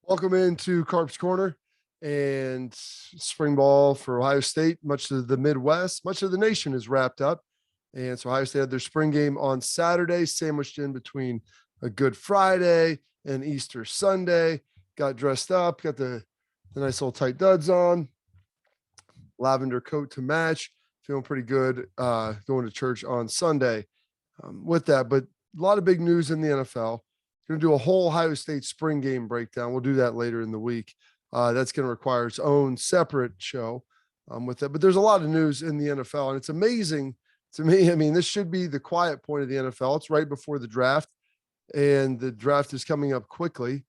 Welcome into Carps Corner and spring ball for Ohio State. Much of the Midwest, much of the nation is wrapped up. And so Ohio State had their spring game on Saturday, sandwiched in between a Good Friday and Easter Sunday. Got dressed up, got the nice little tight duds on, lavender coat to match. Feeling pretty good going to church on Sunday with that. But a lot of big news in the NFL. Going to do a whole Ohio State spring game breakdown. We'll do that later in the week. That's going to require its own separate show with that. But there's a lot of news in the NFL, and it's amazing to me. I mean, this should be the quiet point of the NFL. It's right before the draft, and the draft is coming up quickly.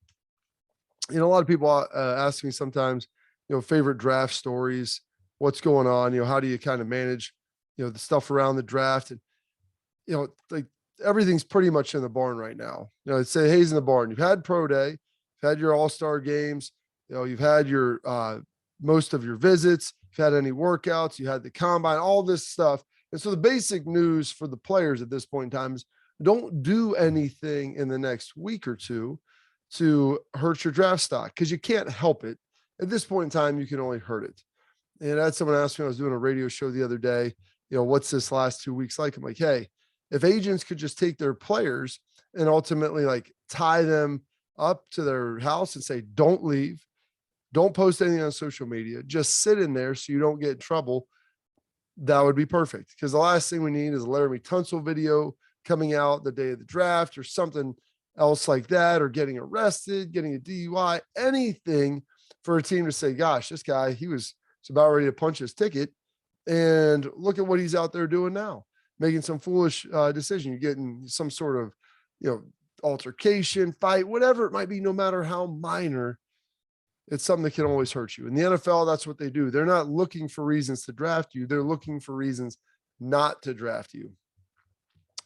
You know, a lot of people ask me sometimes, favorite draft stories, what's going on, how do you kind of manage, the stuff around the draft. And, like, everything's pretty much in the barn right now. It's say Hayes in the barn. You've had pro day, you've had your all-star games, you've had your most of your visits, you've had any workouts, you had the combine, all this stuff. And so the basic news for the players at this point in time is don't do anything in the next week or two to hurt your draft stock, because you can't help it. At this point in time, you can only hurt it. And I had someone ask me, I was doing a radio show the other day, what's this last 2 weeks like? I'm like, hey, if agents could just take their players and ultimately like tie them up to their house and say, don't leave, don't post anything on social media, just sit in there so you don't get in trouble, that would be perfect. Because the last thing we need is a Laramie Tunsil video coming out the day of the draft or something else like that, or getting arrested, getting a DUI, anything for a team to say, gosh, this guy, he was about ready to punch his ticket. And look at what he's out there doing now, making some foolish decision. You're getting some sort of, altercation, fight, whatever it might be, no matter how minor, it's something that can always hurt you. In the NFL, that's what they do. They're not looking for reasons to draft you. They're looking for reasons not to draft you.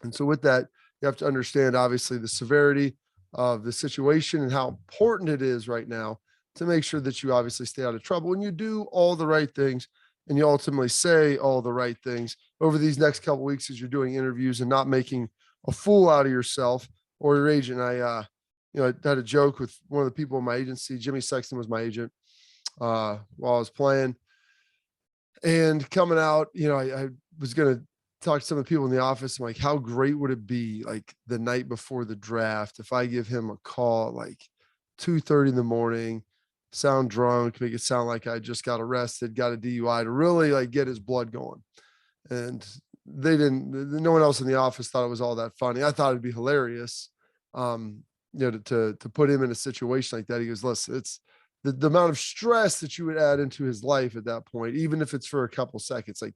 And so with that, you have to understand, obviously, the severity of the situation and how important it is right now to make sure that you obviously stay out of trouble and you do all the right things and you ultimately say all the right things over these next couple of weeks as you're doing interviews and not making a fool out of yourself or your agent. I had a joke with one of the people in my agency. Jimmy Sexton was my agent while I was playing. And coming out, I was going to talk to some of the people in the office. I'm like, how great would it be, like, the night before the draft, if I give him a call at like 2:30 in the morning, sound drunk, make it sound like I just got arrested, got a DUI, to really like get his blood going. And they didn't, no one else in the office thought it was all that funny. I thought it'd be hilarious, to put him in a situation like that. He goes, listen, it's the amount of stress that you would add into his life at that point, even if it's for a couple seconds, like,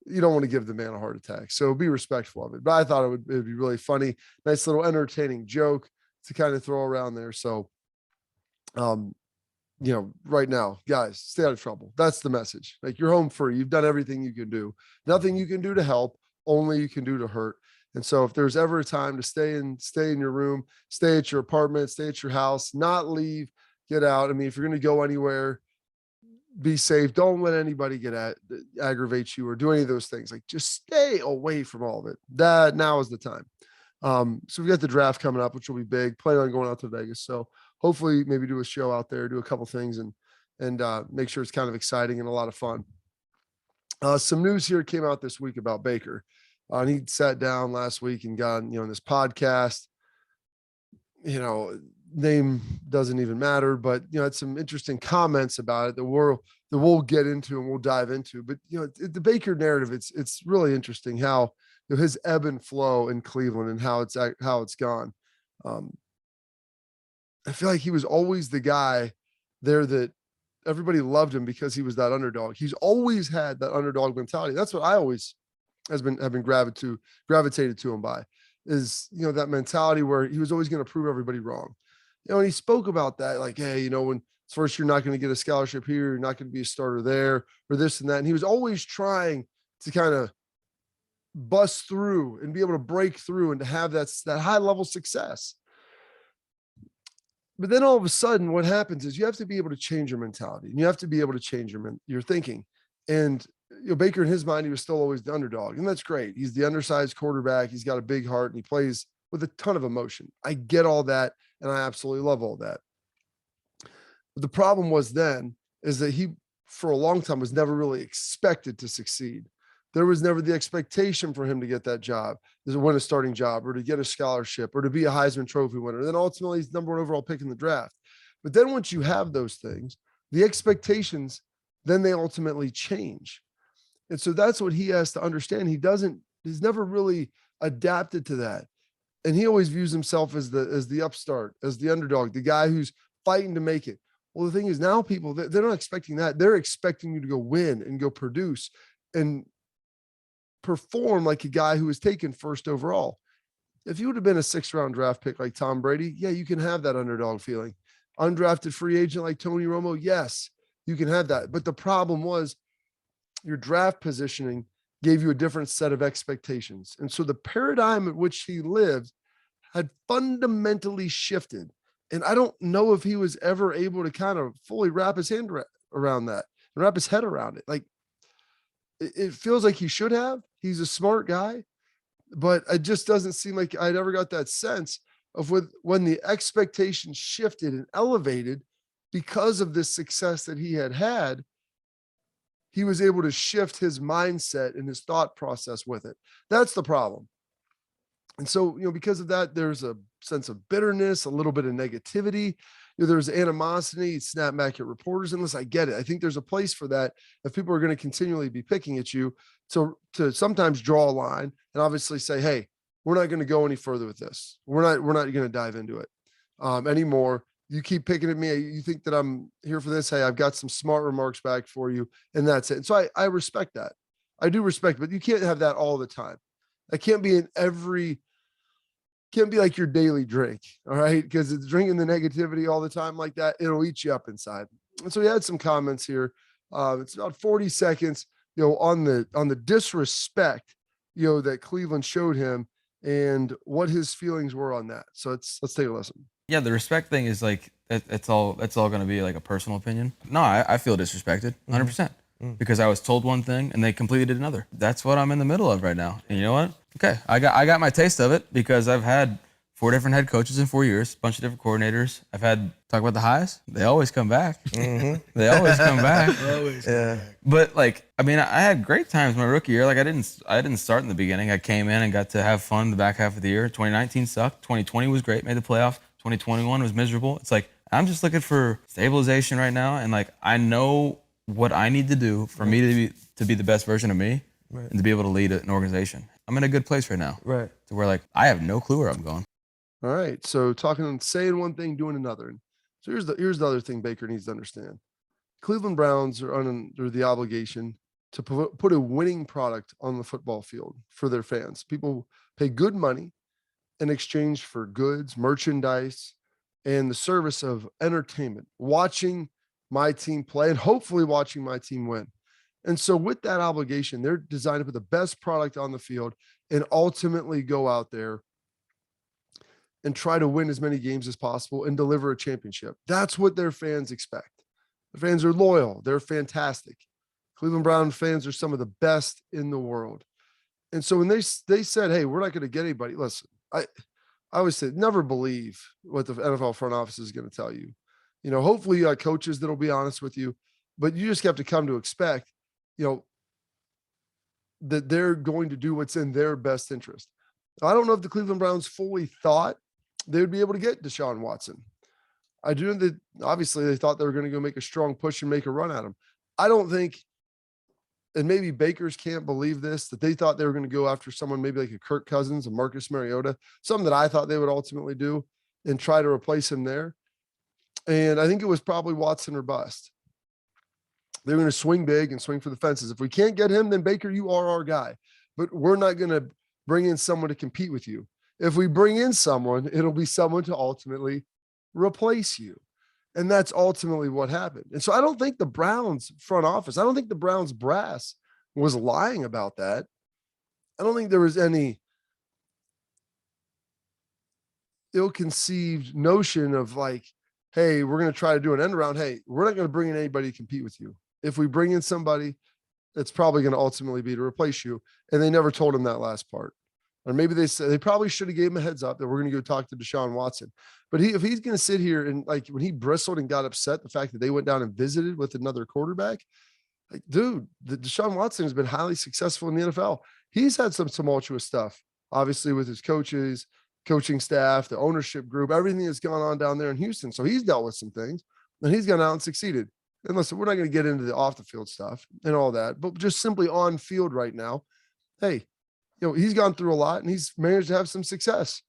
you don't want to give the man a heart attack. So be respectful of it. But I thought it would be really funny, nice little entertaining joke to kind of throw around there. So, right now, guys, stay out of trouble. That's the message. Like, you're home free. You've done everything you can do. Nothing you can do to help, only you can do to hurt. And so if there's ever a time to stay in your room, stay at your apartment, stay at your house, not leave, get out. I mean, if you're going to go anywhere, be safe. Don't let anybody aggravate you or do any of those things. Like, just stay away from all of it. That now is the time. So we got the draft coming up, which will be big. Plan on going out to Vegas. So hopefully maybe do a show out there, do a couple things and make sure it's kind of exciting and a lot of fun. Some news here came out this week about Baker. And he sat down last week and got, in this podcast, name doesn't even matter, but, had some interesting comments about it that we'll get into and we'll dive into. But, the Baker narrative, it's really interesting how, his ebb and flow in Cleveland and how it's gone. I feel like he was always the guy there that everybody loved him because he was that underdog. He's always had that underdog mentality. That's what I always have been gravitated to him by, is, that mentality where he was always going to prove everybody wrong. And he spoke about that, like, hey, when first you're not going to get a scholarship here, you're not going to be a starter there, or this and that. And he was always trying to kind of bust through and be able to break through and to have that high level success. But then all of a sudden what happens is you have to be able to change your mentality and you have to be able to change your thinking. And Baker, in his mind, he was still always the underdog, and that's great. He's the undersized quarterback. He's got a big heart and he plays with a ton of emotion. I get all that. And I absolutely love all that. But the problem was then is that he, for a long time, was never really expected to succeed. There was never the expectation for him to get that job, to win a starting job or to get a scholarship or to be a Heisman Trophy winner. And then ultimately he's number one overall pick in the draft. But then once you have those things, the expectations, then they ultimately change. And so that's what he has to understand. He's never really adapted to that. And he always views himself as the upstart, as the underdog, the guy who's fighting to make it. Well, the thing is now people, they're not expecting that. They're expecting you to go win and go produce and perform like a guy who was taken first overall. If you would have been a 6th-round draft pick like Tom Brady, yeah, you can have that underdog feeling. Undrafted free agent like Tony Romo, yes, you can have that. But the problem was your draft positioning gave you a different set of expectations. And so the paradigm at which he lived had fundamentally shifted. And I don't know if he was ever able to kind of fully wrap his hand around that and wrap his head around it. Like, it feels like he should have. He's a smart guy, but it just doesn't seem like I'd ever got that sense of when the expectations shifted and elevated because of this success that he had, he was able to shift his mindset and his thought process with it. That's the problem. And so, because of that, there's a sense of bitterness, a little bit of negativity. There's animosity, snap back at reporters. Unless I get it. I think there's a place for that if people are going to continually be picking at you to sometimes draw a line and obviously say, hey, we're not going to go any further with this. We're not going to dive into it anymore. You keep picking at me. You think that I'm here for this. Hey, I've got some smart remarks back for you. And that's it. And so I respect that. I do respect, but you can't have that all the time. That can't be can't be like your daily drink. All right. Because it's drinking the negativity all the time like that. It'll eat you up inside. And so he had some comments here. It's about 40 seconds, on the disrespect, that Cleveland showed him and what his feelings were on that. So let's take a listen. Yeah, the respect thing is like it's all going to be like a personal opinion. No, I feel disrespected 100% because I was told one thing and they completely did another. That's what I'm in the middle of right now. And you know what? Okay, I got my taste of it because I've had 4 different head coaches in 4 years, a bunch of different coordinators. I've had talk about the highs. They always come back. They always come back. Always come back. But I had great times my rookie year. Like I didn't start in the beginning. I came in and got to have fun the back half of the year. 2019 sucked. 2020 was great. Made the playoffs. 2021 was miserable. It's like I'm just looking for stabilization right now, and like I know what I need to do for me to be the best version of me, and to be able to lead an organization. I'm in a good place right now, right? To where like I have no clue where I'm going. All right, so saying one thing, doing another. So here's the other thing Baker needs to understand: Cleveland Browns are under the obligation to put a winning product on the football field for their fans. People pay good money in exchange for goods, merchandise, and the service of entertainment, watching my team play and hopefully watching my team win. And so with that obligation, they're designed to put the best product on the field and ultimately go out there and try to win as many games as possible and deliver a championship. That's what their fans expect. The fans are loyal. They're fantastic. Cleveland Brown fans are some of the best in the world. And so when they said, hey, we're not going to get anybody, listen, I always say, never believe what the NFL front office is going to tell you. Hopefully you got coaches that'll be honest with you, but you just have to come to expect, that they're going to do what's in their best interest. I don't know if the Cleveland Browns fully thought they would be able to get Deshaun Watson. I do know that obviously they thought they were going to go make a strong push and make a run at him. I don't think, and maybe Bakers can't believe this, that they thought they were going to go after someone maybe like a Kirk Cousins, a Marcus Mariota, something that I thought they would ultimately do and try to replace him there. And I think it was probably Watson or bust. They're going to swing big and swing for the fences. If we can't get him, then Baker, you are our guy. But we're not going to bring in someone to compete with you. If we bring in someone, it'll be someone to ultimately replace you. And that's ultimately what happened. And so I don't think the Browns front office, I don't think the Browns brass was lying about that. I don't think there was any ill-conceived notion of like, hey, we're going to try to do an end around. Hey, we're not going to bring in anybody to compete with you. If we bring in somebody, it's probably going to ultimately be to replace you. And they never told him that last part. Or maybe they said they probably should have gave him a heads up that we're going to go talk to Deshaun Watson. But if he's going to sit here and like when he bristled and got upset, the fact that they went down and visited with another quarterback, like, dude, the Deshaun Watson has been highly successful in the NFL. He's had some tumultuous stuff, obviously, with his coaches, coaching staff, the ownership group, everything that's gone on down there in Houston. So he's dealt with some things and he's gone out and succeeded. And listen, we're not going to get into the off the field stuff and all that, but just simply on field right now, hey, he's gone through a lot and he's managed to have some success.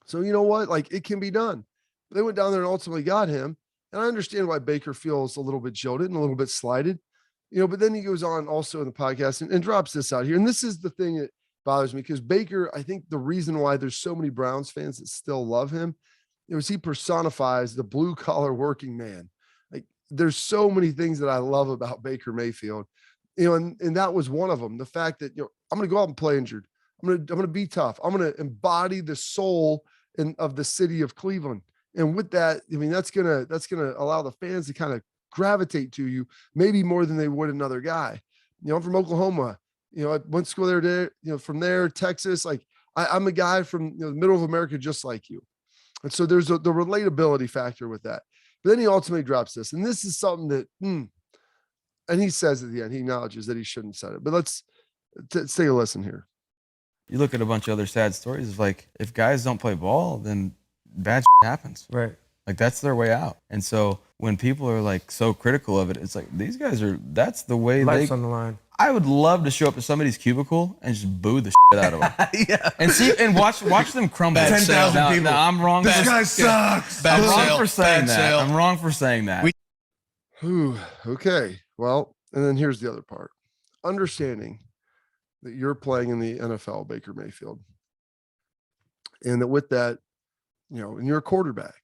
So you know what? Like, it can be done. They went down there and ultimately got him. And I understand why Baker feels a little bit jilted and a little bit slighted, but then he goes on also in the podcast and drops this out here. And this is the thing that bothers me, because Baker, I think the reason why there's so many Browns fans that still love him, is he personifies the blue collar working man. Like, there's so many things that I love about Baker Mayfield, and that was one of them. The fact that, I'm going to go out and play injured. I'm going to be tough. I'm going to embody the soul of the city of Cleveland. And with that, I mean, that's gonna allow the fans to kind of gravitate to you, maybe more than they would another guy. I'm from Oklahoma. I went to school there. From there, Texas. Like, I'm a guy from the middle of America, just like you. And so there's the relatability factor with that. But then he ultimately drops this, and this is something that, and he says at the end, he acknowledges that he shouldn't have said it. But let's take a listen here. You look at a bunch of other sad stories of, like, if guys don't play ball, then bad happens. Right. Like, that's their way out. And so when people are like so critical of it, it's like, these guys that's the way life's on the line. I would love to show up to somebody's cubicle and just boo the shit out of them. Yeah. And watch them crumble. 10,000 people. Now, I'm wrong. This guy sucks. I'm wrong for saying that. I'm wrong for saying that. Okay. Well, and then here's the other part. Understanding that you're playing in the NFL, Baker Mayfield. And that with that, and you're a quarterback,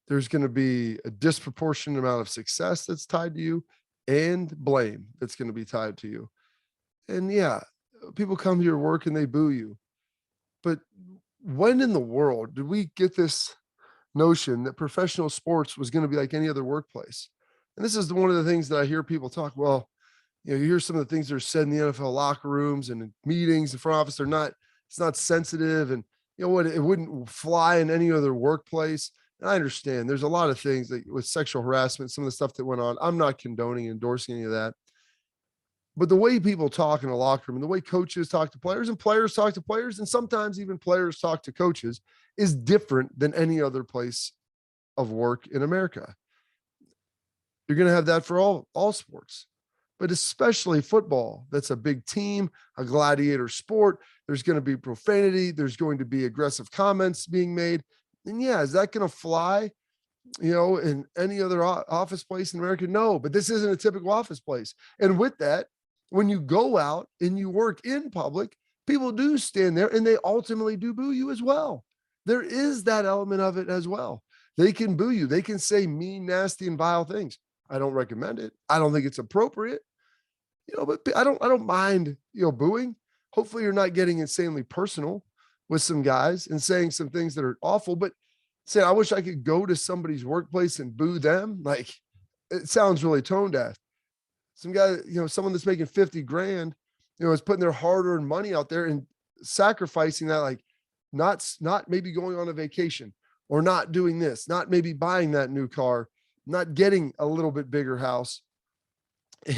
there's going to be a disproportionate amount of success that's tied to you and blame that's going to be tied to you. And yeah, people come to your work and they boo you. But when in the world did we get this notion that professional sports was going to be like any other workplace? And this is one of the things that I hear people talk. Well, you hear some of the things that are said in the NFL locker rooms and in meetings in front office. It's not sensitive. And it wouldn't fly in any other workplace. And I understand there's a lot of things like with sexual harassment, some of the stuff that went on. I'm not condoning, endorsing any of that. But the way people talk in a locker room and the way coaches talk to players and players talk to players, and sometimes even players talk to coaches, is different than any other place of work in America. You're going to have that for all sports, but especially football. That's a big team, a gladiator sport. There's going to be profanity. There's going to be aggressive comments being made. And yeah, is that going to fly, in any other office place in America? No, but this isn't a typical office place. And with that, when you go out and you work in public, people do stand there and they ultimately do boo you as well. There is that element of it as well. They can boo you. They can say mean, nasty, and vile things. I don't recommend it. I don't think it's appropriate, but I don't mind, booing. Hopefully you're not getting insanely personal with some guys and saying some things that are awful, but say, I wish I could go to somebody's workplace and boo them. Like, it sounds really tone deaf. Some guy, someone that's making 50 grand, is putting their hard-earned money out there and sacrificing that, like not maybe going on a vacation or not doing this, not maybe buying that new car, not getting a little bit bigger house,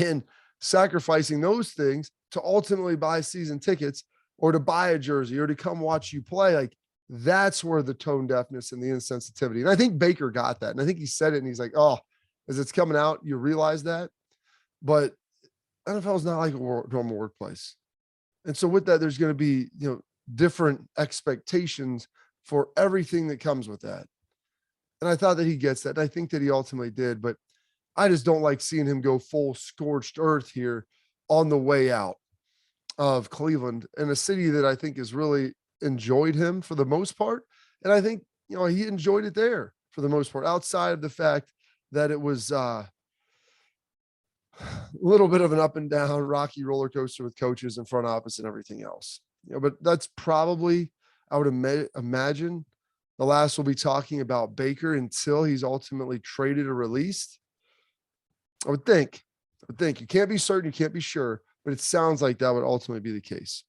and sacrificing those things to ultimately buy season tickets or to buy a jersey or to come watch you play. Like, that's where the tone deafness and the insensitivity. And I think Baker got that. And I think he said it and he's like, oh, as it's coming out, you realize that. But NFL is not like a normal workplace. And so with that, there's going to be, different expectations for everything that comes with that. And I thought that he gets that. And I think that he ultimately did, but I just don't like seeing him go full scorched earth here on the way out of Cleveland, in a city that I think has really enjoyed him for the most part. And I think, he enjoyed it there for the most part, outside of the fact that it was a little bit of an up and down rocky roller coaster with coaches and front office and everything else. But that's probably, I would imagine, the last we'll be talking about Baker until he's ultimately traded or released. I would think you can't be certain, you can't be sure, but it sounds like that would ultimately be the case.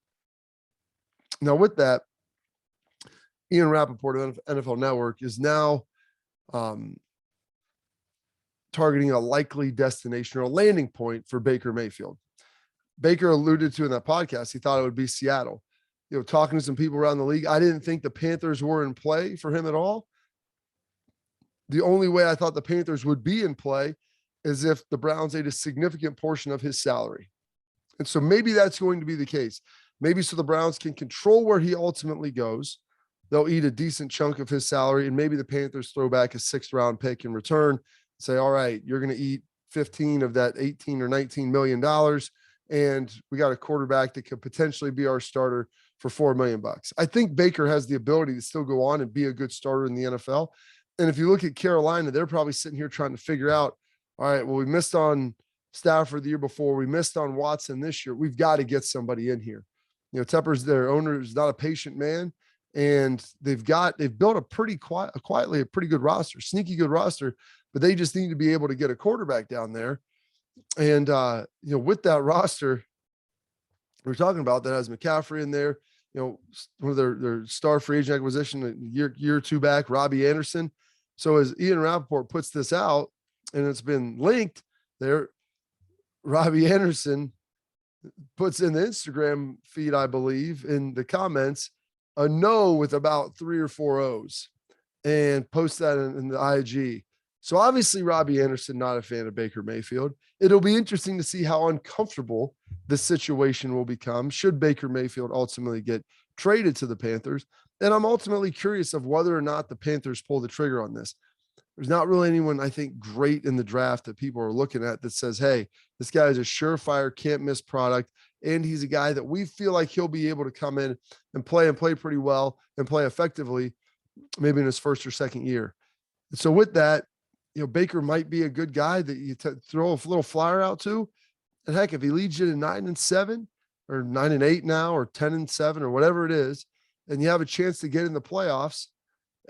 Now, with that, Ian Rappaport of NFL Network is now targeting a likely destination or a landing point for Baker Mayfield. Baker alluded to in that podcast, he thought it would be Seattle. Talking to some people around the league, I didn't think the Panthers were in play for him at all. The only way I thought the Panthers would be in play is if the Browns ate a significant portion of his salary. And so maybe that's going to be the case. Maybe so the Browns can control where he ultimately goes. They'll eat a decent chunk of his salary, and maybe the Panthers throw back a 6th-round pick in return. Say, all right, you're going to eat 15 of that 18 or $19 million, and we got a quarterback that could potentially be our starter for $4 million. I think Baker has the ability to still go on and be a good starter in the NFL. And if you look at Carolina, they're probably sitting here trying to figure out, all right, well, we missed on Stafford the year before. We missed on Watson this year. We've got to get somebody in here. Tepper's their owner is not a patient man, and they've built a pretty quietly a pretty good roster, sneaky good roster, but they just need to be able to get a quarterback down there. And with that roster, we're talking about that has McCaffrey in there. One of their star free agent acquisition a year or two back, Robby Anderson. So as Ian Rappaport puts this out, and it's been linked there, Robby Anderson puts in the Instagram feed, I believe, in the comments, a no with about 3 or 4 O's, and post that in the IG. So obviously Robby Anderson, not a fan of Baker Mayfield. It'll be interesting to see how uncomfortable this situation will become should Baker Mayfield ultimately get traded to the Panthers. And I'm ultimately curious of whether or not the Panthers pull the trigger on this. There's not really anyone, I think, great in the draft that people are looking at that says, hey, this guy is a surefire, can't miss product. And he's a guy that we feel like he'll be able to come in and play pretty well and play effectively, maybe in his first or second year. And so with that, Baker might be a good guy that you throw a little flyer out to. And heck, if he leads you to 9-7 or 9-8 now, or 10-7 or whatever it is, and you have a chance to get in the playoffs,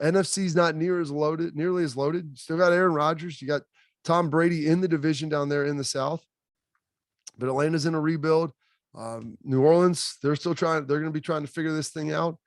NFC's not nearly as loaded. You still got Aaron Rodgers. You got Tom Brady in the division down there in the South, but Atlanta's in a rebuild. New Orleans, they're going to be trying to figure this thing out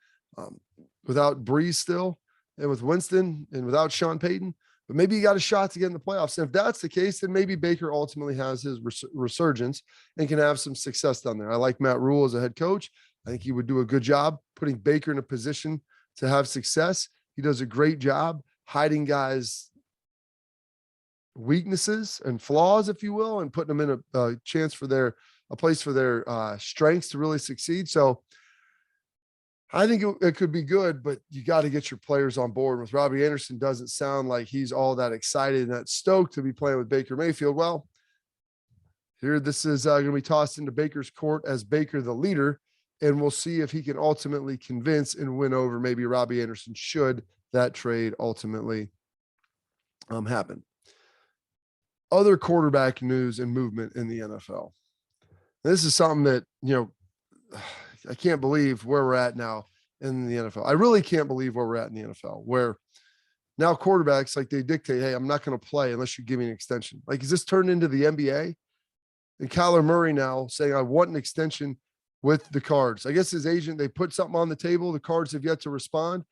without Breeze still, and with Winston, and without Sean Payton. But maybe you got a shot to get in the playoffs. And if that's the case, then maybe Baker ultimately has his resurgence and can have some success down there. I like Matt Rule as a head coach. I think he would do a good job putting Baker in a position to have success. He does a great job hiding guys' weaknesses and flaws, if you will, and putting them in a chance for a place for their strengths to really succeed. So I think it could be good, but you got to get your players on board. With Robby Anderson, doesn't sound like he's all that excited and that stoked to be playing with Baker Mayfield. Well, here this is going to be tossed into Baker's court as Baker the leader, and we'll see if he can ultimately convince and win over maybe Robby Anderson should that trade ultimately happen. Other quarterback news and movement in the NFL. This is something that, I can't believe where we're at now in the NFL. I really can't believe where we're at in the NFL, where now quarterbacks, like, they dictate, hey, I'm not going to play unless you give me an extension. Like, is this turned into the NBA? And Kyler Murray now saying, I want an extension with the Cards. I guess his agent, they put something on the table. The Cards have yet to respond.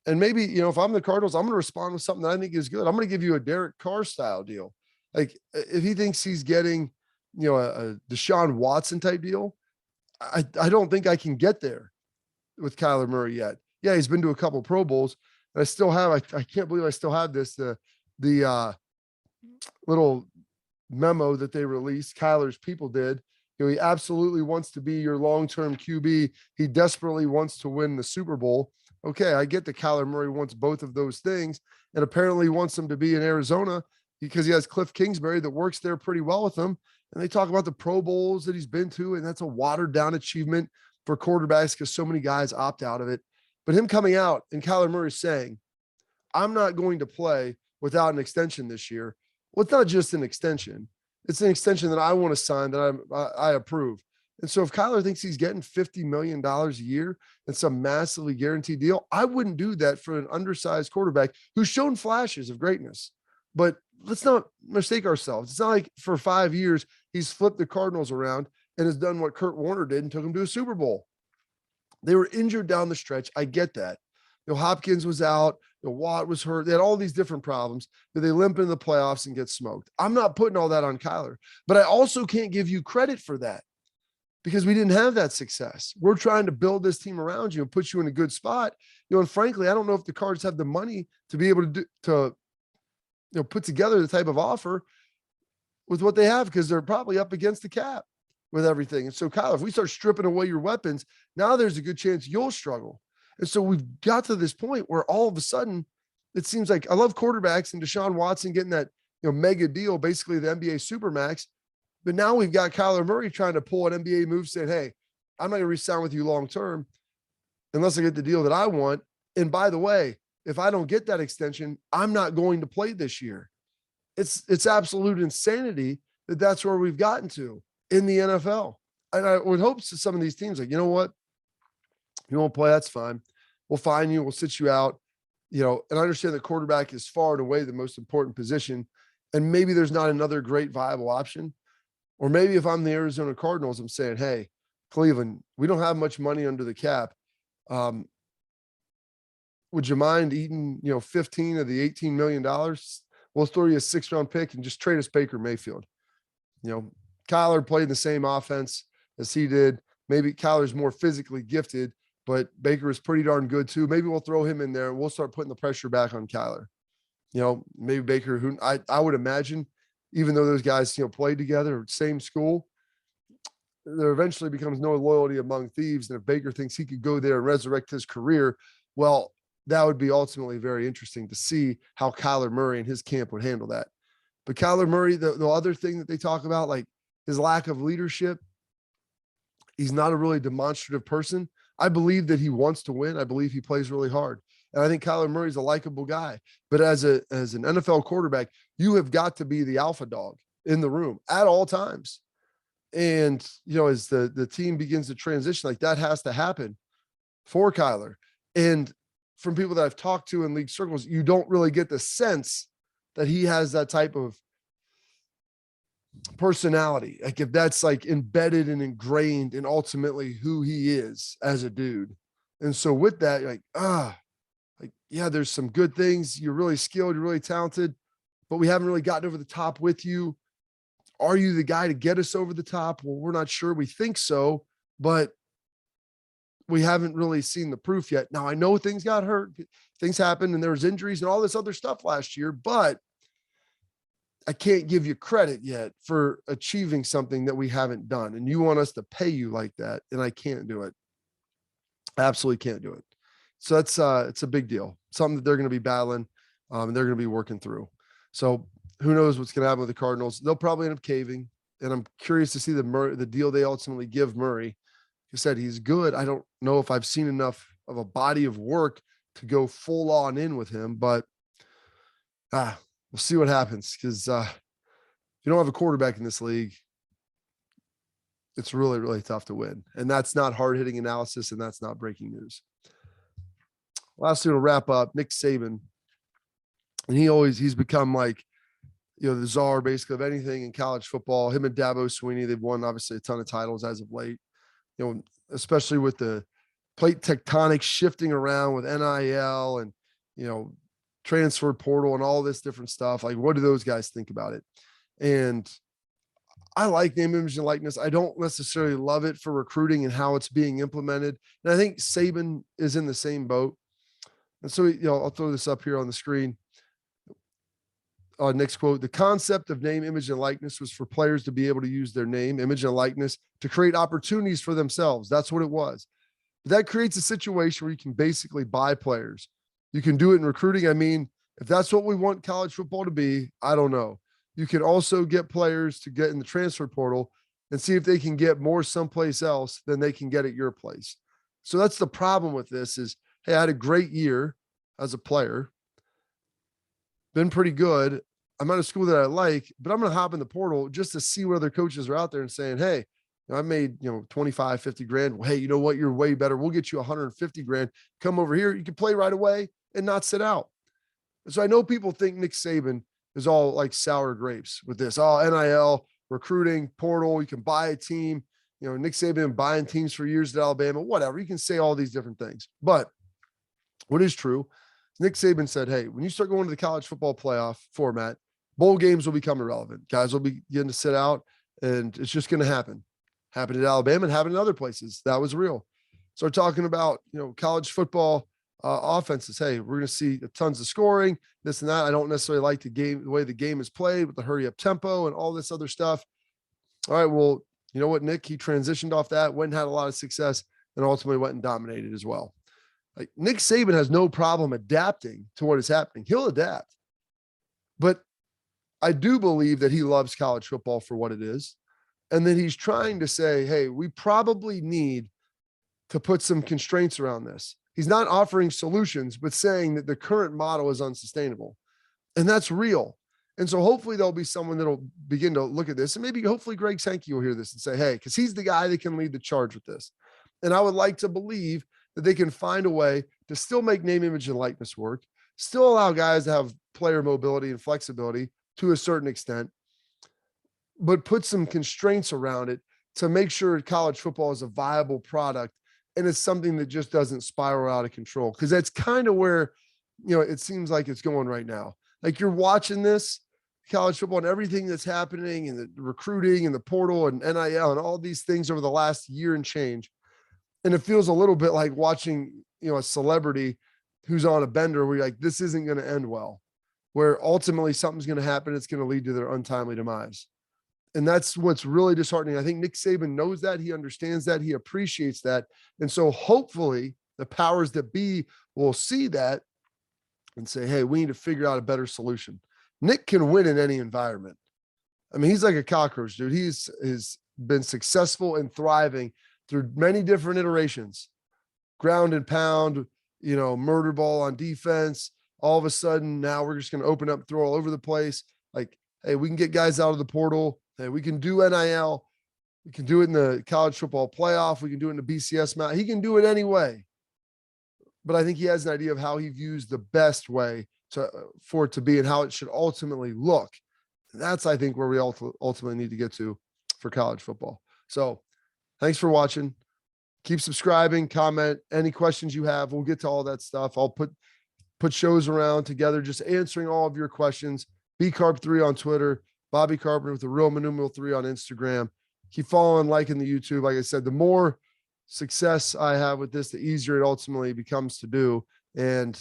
And maybe, if I'm the Cardinals, I'm going to respond with something that I think is good. I'm going to give you a Derek Carr style deal. Like, if he thinks he's getting, a Deshaun Watson type deal, I don't think I can get there with Kyler Murray yet. Yeah, he's been to a couple of Pro Bowls, and I still have. I can't believe I still have this. The little memo that they released, Kyler's people did. He absolutely wants to be your long-term QB. He desperately wants to win the Super Bowl. Okay, I get that Kyler Murray wants both of those things, and apparently wants him to be in Arizona because he has Cliff Kingsbury that works there pretty well with him. And they talk about the Pro Bowls that he's been to, and that's a watered down achievement for quarterbacks because so many guys opt out of it. But him coming out and Kyler Murray saying, I'm not going to play without an extension this year. Well, it's not just an extension. It's an extension that I want to sign that I approve. And so if Kyler thinks he's getting $50 million a year and some massively guaranteed deal, I wouldn't do that for an undersized quarterback who's shown flashes of greatness. But let's not mistake ourselves. It's not like for 5 years he's flipped the Cardinals around and has done what Kurt Warner did and took him to a Super Bowl. They were injured down the stretch. I get that. Hopkins was out. Watt was hurt. They had all these different problems. They limp into the playoffs and get smoked. I'm not putting all that on Kyler, but I also can't give you credit for that because we didn't have that success. We're trying to build this team around you and put you in a good spot. And frankly, I don't know if the Cards have the money to be able to put together the type of offer with what they have because they're probably up against the cap with everything. And so, Kyler, if we start stripping away your weapons, now there's a good chance you'll struggle. And so we've got to this point where all of a sudden it seems like I love quarterbacks and Deshaun Watson getting that mega deal, basically the NBA Supermax. But now we've got Kyler Murray trying to pull an NBA move saying, hey, I'm not going to re-sign with you long-term unless I get the deal that I want. And by the way, if I don't get that extension, I'm not going to play this year. It's absolute insanity that that's where we've gotten to in the NFL. And I would hope to some of these teams, like, you know what? You won't play, that's fine. We'll fine you. We'll sit you out, and I understand that quarterback is far and away the most important position. And maybe there's not another great viable option. Or maybe if I'm the Arizona Cardinals, I'm saying, hey, Cleveland, we don't have much money under the cap. Would you mind eating, 15 of the $18 million? We'll throw you a 6th-round pick and just trade us Baker Mayfield. Kyler played the same offense as he did. Maybe Kyler's more physically gifted, but Baker is pretty darn good too. Maybe we'll throw him in there and we'll start putting the pressure back on Kyler. Maybe Baker, who I would imagine, even though those guys, played together, same school, there eventually becomes no loyalty among thieves. And if Baker thinks he could go there and resurrect his career, well, that would be ultimately very interesting to see how Kyler Murray and his camp would handle that. But Kyler Murray, the other thing that they talk about, like his lack of leadership, he's not a really demonstrative person. I believe that he wants to win. I believe he plays really hard. And I think Kyler Murray's a likable guy. But as an NFL quarterback, you have got to be the alpha dog in the room at all times. And, as the team begins to transition, like that has to happen for Kyler. And from people that I've talked to in league circles, you don't really get the sense that he has that type of personality. Like if that's like embedded and ingrained in ultimately who he is as a dude. And so with that, you're like, yeah, there's some good things. You're really skilled. You're really talented, but we haven't really gotten over the top with you. Are you the guy to get us over the top? Well, we're not sure. We think so, but we haven't really seen the proof yet. Now I know things got hurt, things happened, and there was injuries and all this other stuff last year, but I can't give you credit yet for achieving something that we haven't done. And you want us to pay you like that. And I can't do it. I absolutely can't do it. So that's it's a big deal. Something that they're going to be battling and they're going to be working through. So who knows what's going to happen with the Cardinals. They'll probably end up caving. And I'm curious to see the deal they ultimately give Murray. Like I said, he's good. I don't know if I've seen enough of a body of work to go full on in with him, but we'll see what happens. Because if you don't have a quarterback in this league, it's really, really tough to win. And that's not hard-hitting analysis, and that's not breaking news. Lastly, to wrap up, Nick Saban. And he's become like, the czar basically of anything in college football. Him and Dabo Swinney, they've won obviously a ton of titles as of late, especially with the plate tectonic shifting around with NIL and, transfer portal and all this different stuff. Like, what do those guys think about it? And I like name, image, and likeness. I don't necessarily love it for recruiting and how it's being implemented. And I think Saban is in the same boat. And so, I'll throw this up here on the screen. Next quote: the concept of name, image, and likeness was for players to be able to use their name, image, and likeness to create opportunities for themselves. That's what it was. But that creates a situation where you can basically buy players. You can do it in recruiting. I mean, if that's what we want college football to be, I don't know. You can also get players to get in the transfer portal and see if they can get more someplace else than they can get at your place. So that's the problem with this is, hey, I had a great year as a player, been pretty good. I'm at a school that I like, but I'm going to hop in the portal just to see what other coaches are out there and saying, hey, I made, 25, 50 grand. Well, hey, you know what? You're way better. We'll get you 150 grand. Come over here. You can play right away and not sit out. So I know people think Nick Saban is all like sour grapes with this. Oh, NIL, recruiting, portal. You can buy a team. Nick Saban buying teams for years at Alabama, whatever. You can say all these different things. But what is true, Nick Saban said, hey, when you start going to the college football playoff format, bowl games will become irrelevant. Guys will begin to sit out, and it's just going to happen. Happened at Alabama and happened in other places. That was real. Start talking about, college football offenses. Hey, we're going to see tons of scoring, this and that. I don't necessarily like the way the game is played with the hurry up tempo and all this other stuff. All right, well, you know what, Nick? He transitioned off that, went and had a lot of success, and ultimately went and dominated as well. Like, Nick Saban has no problem adapting to what is happening. He'll adapt. But I do believe that he loves college football for what it is. And then he's trying to say, hey, we probably need to put some constraints around this. He's not offering solutions, but saying that the current model is unsustainable. And that's real. And so hopefully there'll be someone that'll begin to look at this. And maybe hopefully Greg Sankey will hear this and say, hey, because he's the guy that can lead the charge with this. And I would like to believe that they can find a way to still make name, image, and likeness work, still allow guys to have player mobility and flexibility to a certain extent, but put some constraints around it to make sure college football is a viable product and it's something that just doesn't spiral out of control. Because that's kind of where, it seems like it's going right now. Like, you're watching this college football and everything that's happening and the recruiting and the portal and NIL and all these things over the last year and change. And it feels a little bit like watching, a celebrity who's on a bender where you're like, this isn't going to end well, where ultimately something's going to happen. It's going to lead to their untimely demise. And that's what's really disheartening. I think Nick Saban knows that. He understands that. He appreciates that. And so hopefully the powers that be will see that and say, hey, we need to figure out a better solution. Nick can win in any environment. I mean, he's like a cockroach, dude. He's been successful and thriving through many different iterations, ground and pound, murder ball on defense. All of a sudden, now we're just going to open up, throw all over the place. Like, hey, we can get guys out of the portal. Hey, we can do NIL. We can do it in the college football playoff. We can do it in the BCS match. He can do it anyway. But I think he has an idea of how he views the best way for it to be and how it should ultimately look. And that's, I think, where we ultimately need to get to for college football. So thanks for watching. Keep subscribing, comment, any questions you have. We'll get to all that stuff. I'll put shows around together, just answering all of your questions. BCarp3 on Twitter, Bobby Carpenter with the real numeral 3 on Instagram. Keep following, liking the YouTube. Like I said, the more success I have with this, the easier it ultimately becomes to do. And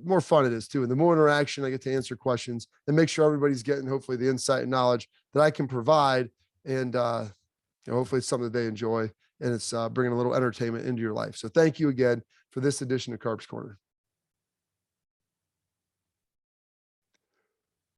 more fun it is too. And the more interaction I get to answer questions and make sure everybody's getting hopefully the insight and knowledge that I can provide. And hopefully it's something that they enjoy and it's bringing a little entertainment into your life. So thank you again for this edition of Carps Corner.